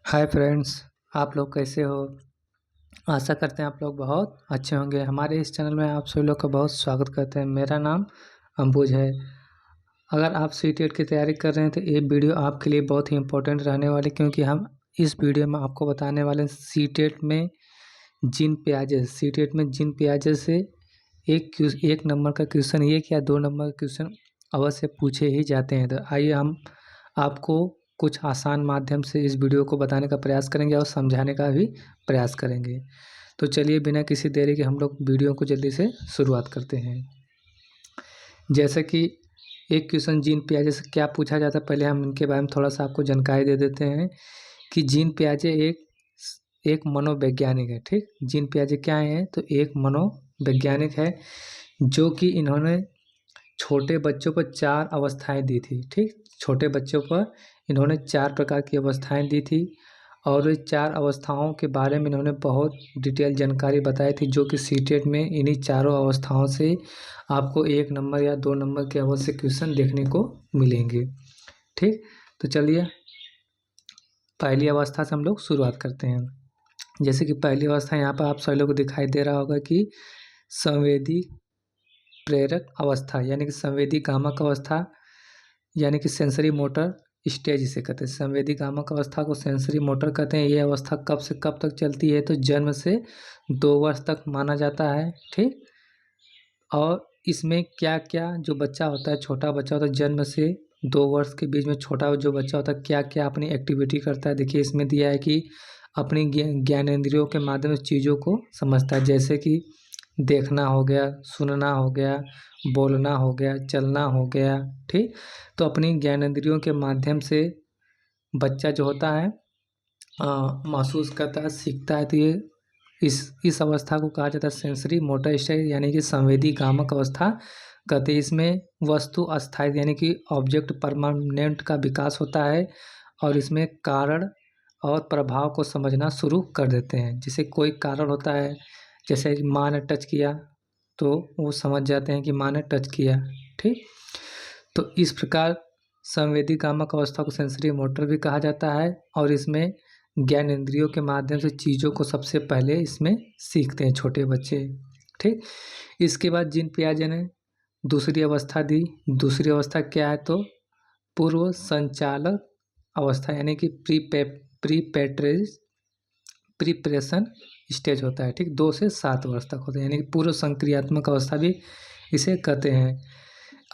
Hi friends, आप लोग कैसे हो। आशा करते हैं आप लोग बहुत अच्छे होंगे। हमारे इस चैनल में आप सभी लोग का बहुत स्वागत करते हैं। मेरा नाम अंबुज है। अगर आप सीटेट की तैयारी कर रहे हैं तो ये वीडियो आपके लिए बहुत ही इम्पोर्टेंट रहने वाली, क्योंकि हम इस वीडियो में आपको बताने वाले हैं सीटेट में जिन प्याजे से एक नंबर का क्वेश्चन, एक या 2 नंबर का क्वेश्चन अवश्य पूछे ही जाते हैं। तो आइए हम आपको कुछ आसान माध्यम से इस वीडियो को बताने का प्रयास करेंगे और समझाने का भी प्रयास करेंगे। तो चलिए बिना किसी देरी के हम लोग वीडियो को जल्दी से शुरुआत करते हैं। जैसे कि एक क्वेश्चन जीन पियाजे से क्या पूछा जाता है, पहले हम इनके बारे में थोड़ा सा आपको जानकारी दे देते हैं कि जीन पियाजे एक मनोवैज्ञानिक है। ठीक, जीन पियाजे क्या है तो एक मनोवैज्ञानिक है, जो कि इन्होंने छोटे बच्चों पर 4 अवस्थाएं दी थी। ठीक, छोटे बच्चों पर इन्होंने 4 प्रकार की अवस्थाएं दी थी और ये 4 अवस्थाओं के बारे में इन्होंने बहुत डिटेल जानकारी बताई थी, जो कि सीटेट में इन्हीं चारों अवस्थाओं से आपको 1 नंबर या 2 नंबर के अवश्य क्वेश्चन देखने को मिलेंगे। ठीक, तो चलिए पहली अवस्था से हम लोग शुरुआत करते हैं। जैसे कि पहली अवस्था यहाँ पर आप सभी लोगों को दिखाई दे रहा होगा कि संवेदी प्रेरक अवस्था, यानी कि संवेदी गामक अवस्था, यानी कि सेंसरी मोटर स्टेज इसे कहते हैं। संवेदी गामक अवस्था को सेंसरी मोटर कहते हैं। ये अवस्था कब से कब तक चलती है तो जन्म से 2 वर्ष तक माना जाता है। ठीक, और इसमें क्या क्या जो बच्चा होता है, छोटा बच्चा होता है, जन्म से 2 वर्ष के बीच में छोटा जो बच्चा होता है क्या क्या अपनी एक्टिविटी करता है। देखिए इसमें दिया है कि अपनी ज्ञानेंद्रियों के माध्यम से चीज़ों को समझता है, जैसे कि देखना हो गया, सुनना हो गया, बोलना हो गया, चलना हो गया। ठीक, तो अपनी ज्ञानेंद्रियों के माध्यम से बच्चा जो होता है महसूस करता है, सीखता है। तो ये इस अवस्था को कहा जाता है सेंसरी मोटर स्टेज, यानी कि संवेदी गामक अवस्था कहते हैं। इसमें वस्तु अस्थायी यानी कि ऑब्जेक्ट परमानेंट का विकास होता है और इसमें कारण और प्रभाव को समझना शुरू कर देते हैं। जैसे कोई कारण होता है, जैसे माँ ने टच किया तो वो समझ जाते हैं कि माँ ने टच किया। ठीक, तो इस प्रकार संवेदी कामक अवस्था को सेंसरी मोटर भी कहा जाता है और इसमें ज्ञान इंद्रियों के माध्यम से चीज़ों को सबसे पहले इसमें सीखते हैं छोटे बच्चे। ठीक, इसके बाद जीन पियाजे ने दूसरी अवस्था दी। दूसरी अवस्था क्या है तो पूर्व संचालक अवस्था, यानी कि प्रीपरेशन स्टेज होता है। ठीक, 2 से 7 वर्ष तक होता है, यानी कि पूर्व संक्रियात्मक अवस्था भी इसे कहते हैं।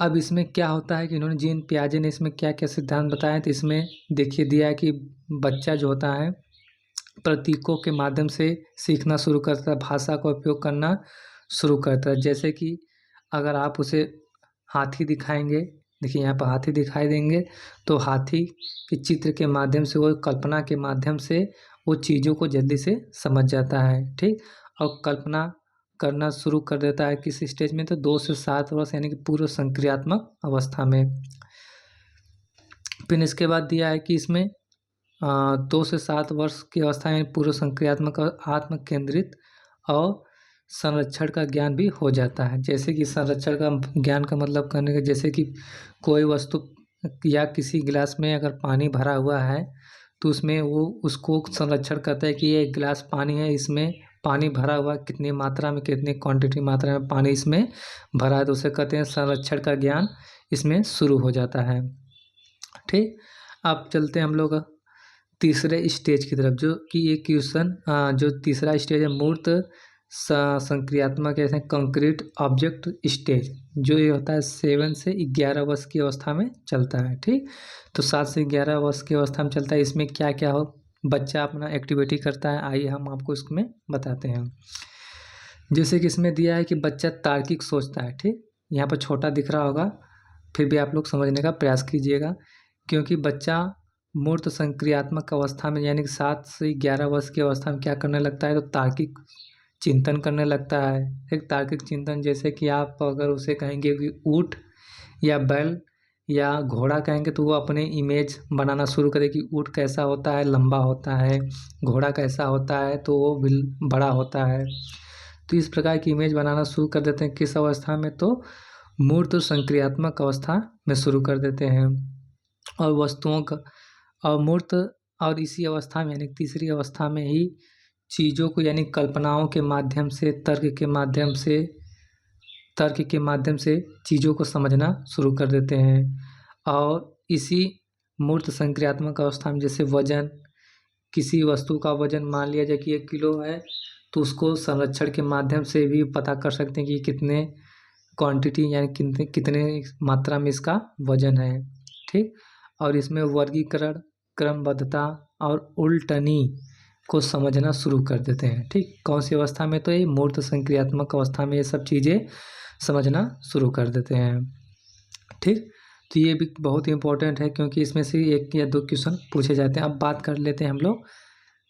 अब इसमें क्या होता है कि इन्होंने जीन पियाजे ने इसमें क्या क्या सिद्धांत बताए, तो इसमें देखिए दिया है कि बच्चा जो होता है प्रतीकों के माध्यम से सीखना शुरू करता है, भाषा का उपयोग करना शुरू करता है। जैसे कि अगर आप उसे हाथी दिखाएंगे, देखिए यहाँ पर हाथी दिखाई देंगे, तो हाथी के चित्र के माध्यम से, वो कल्पना के माध्यम से वो चीज़ों को जल्दी से समझ जाता है। ठीक, और कल्पना करना शुरू कर देता है किस स्टेज में तो 2 से 7 वर्ष, यानी कि पूर्व संक्रियात्मक अवस्था में। फिर इसके बाद दिया है कि इसमें 2 से 7 वर्ष की अवस्था में पूर्व संक्रियात्मक और आत्म केंद्रित और संरक्षण का ज्ञान भी हो जाता है। जैसे कि संरक्षण का ज्ञान का मतलब करने का, जैसे कि कोई वस्तु या किसी गिलास में अगर पानी भरा हुआ है तो उसमें वो उसको संरक्षण करता है कि ये गिलास पानी है, इसमें पानी भरा हुआ, कितनी मात्रा में, कितनी क्वांटिटी मात्रा में पानी इसमें भरा है, तो उसे कहते हैं संरक्षण का ज्ञान इसमें शुरू हो जाता है। ठीक, अब चलते हैं हम लोग तीसरे स्टेज की तरफ, जो कि एक क्वेश्चन जो तीसरा स्टेज है मूर्त संक्रियात्मक, ऐसे कंक्रीट ऑब्जेक्ट स्टेज, जो ये होता है 7 से 11 वर्ष की अवस्था में चलता है। ठीक, तो 7 से 11 वर्ष की अवस्था में चलता है। इसमें क्या क्या हो बच्चा अपना एक्टिविटी करता है, आइए हम आपको इसमें बताते हैं। जैसे कि इसमें दिया है कि बच्चा तार्किक सोचता है। ठीक, यहाँ पर छोटा दिख रहा होगा, फिर भी आप लोग समझने का प्रयास कीजिएगा, क्योंकि बच्चा मूर्त संक्रियात्मक अवस्था में, यानी कि 7 से 11 वर्ष की अवस्था में क्या करने लगता है तो तार्किक चिंतन करने लगता है। एक तार्किक चिंतन, जैसे कि आप अगर उसे कहेंगे कि ऊँट या बैल या घोड़ा कहेंगे तो वो अपने इमेज बनाना शुरू करे कि ऊँट कैसा होता है, लंबा होता है, घोड़ा कैसा होता है तो वो बड़ा होता है। तो इस प्रकार की इमेज बनाना शुरू कर देते हैं किस अवस्था में तो मूर्त संक्रियात्मक अवस्था में शुरू कर देते हैं। और वस्तुओं का और मूर्त और इसी अवस्था में यानी तीसरी अवस्था में ही चीज़ों को यानी कल्पनाओं के माध्यम से तर्क के माध्यम से चीज़ों को समझना शुरू कर देते हैं। और इसी मूर्त संक्रियात्मक अवस्था में जैसे वजन, किसी वस्तु का वजन मान लिया जाए कि 1 किलो है, तो उसको संरक्षण के माध्यम से भी पता कर सकते हैं कि कितने क्वांटिटी यानी कितने मात्रा में इसका वजन है। ठीक। और इसमें वर्गीकरण, क्रमबद्धता और उल्टनी को समझना शुरू कर देते हैं। ठीक। कौन सी अवस्था में? तो ये मूर्त संक्रियात्मक अवस्था में ये सब चीज़ें समझना शुरू कर देते हैं। ठीक। तो ये भी बहुत ही इम्पोर्टेंट है क्योंकि इसमें से 1 या 2 क्वेश्चन पूछे जाते हैं। अब बात कर लेते हैं हम लोग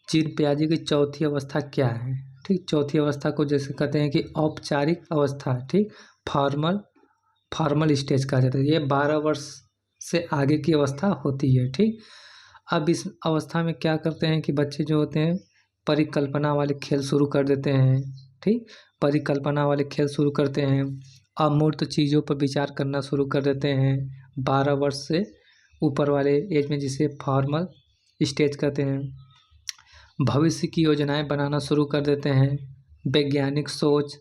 जीन पियाजे की चौथी अवस्था क्या है। ठीक। चौथी अवस्था को जैसे कहते हैं कि औपचारिक अवस्था। ठीक। फॉर्मल स्टेज कहा जाता है। ये 12 वर्ष से आगे की अवस्था होती है। ठीक। अब इस अवस्था में क्या करते हैं कि बच्चे जो होते हैं परिकल्पना वाले खेल शुरू कर देते हैं। ठीक। परिकल्पना वाले खेल शुरू करते हैं, अमूर्त चीज़ों पर विचार करना शुरू कर देते हैं 12 वर्ष से ऊपर वाले एज में, जिसे फॉर्मल स्टेज कहते हैं। भविष्य की योजनाएं बनाना शुरू कर देते हैं, वैज्ञानिक सोच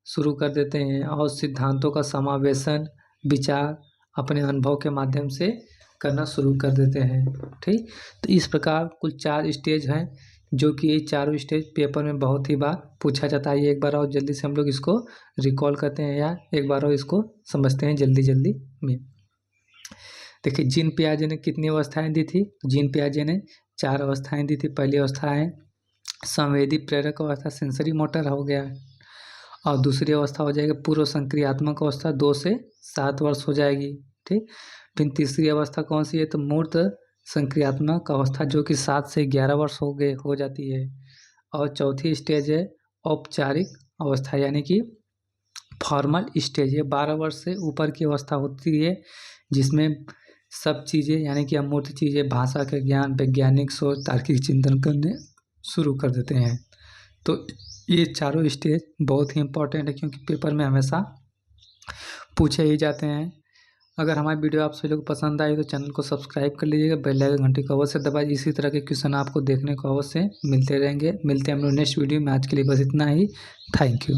शुरू कर देते हैं और सिद्धांतों का समावेशन, विचार अपने अनुभव के माध्यम से करना शुरू कर देते हैं। ठीक। तो इस प्रकार कुल 4 स्टेज हैं जो कि ये चारों स्टेज पेपर में बहुत ही बार पूछा जाता है। ये एक बार और जल्दी से हम लोग इसको रिकॉल करते हैं या एक बार और इसको समझते हैं जल्दी में। देखिए जीन पियाजे ने कितनी अवस्थाएं दी थी? जीन पियाजे ने 4 अवस्थाएं दी थी। पहली अवस्था है संवेदी प्रेरक अवस्था, सेंसरी मोटर हो गया, और दूसरी अवस्था हो जाएगी पूर्व संक्रियात्मक अवस्था, 2 से 7 वर्ष हो जाएगी। ठीक। फिर तीसरी अवस्था कौन सी है? तो मूर्त संक्रियात्मक अवस्था जो कि 7 से 11 वर्ष हो जाती है। और चौथी स्टेज है औपचारिक अवस्था यानी कि फॉर्मल स्टेज। ये 12 वर्ष से ऊपर की अवस्था होती है जिसमें सब चीज़ें यानी कि अमूर्त चीज़ें, भाषा का ज्ञान, वैज्ञानिक सोच, तार्किक चिंतन करने शुरू कर देते हैं। तो ये चारों स्टेज बहुत ही इम्पोर्टेंट है क्योंकि पेपर में हमेशा पूछे ही जाते हैं। अगर हमारी वीडियो आप सभी लोग को पसंद आई तो चैनल को सब्सक्राइब कर लीजिएगा, बेल आइकन घंटी को अवश्य दबाइए। इसी तरह के क्वेश्चन आपको देखने को अवश्य मिलते रहेंगे। मिलते हैं हम लोग नेक्स्ट वीडियो में। आज के लिए बस इतना ही। Thank you.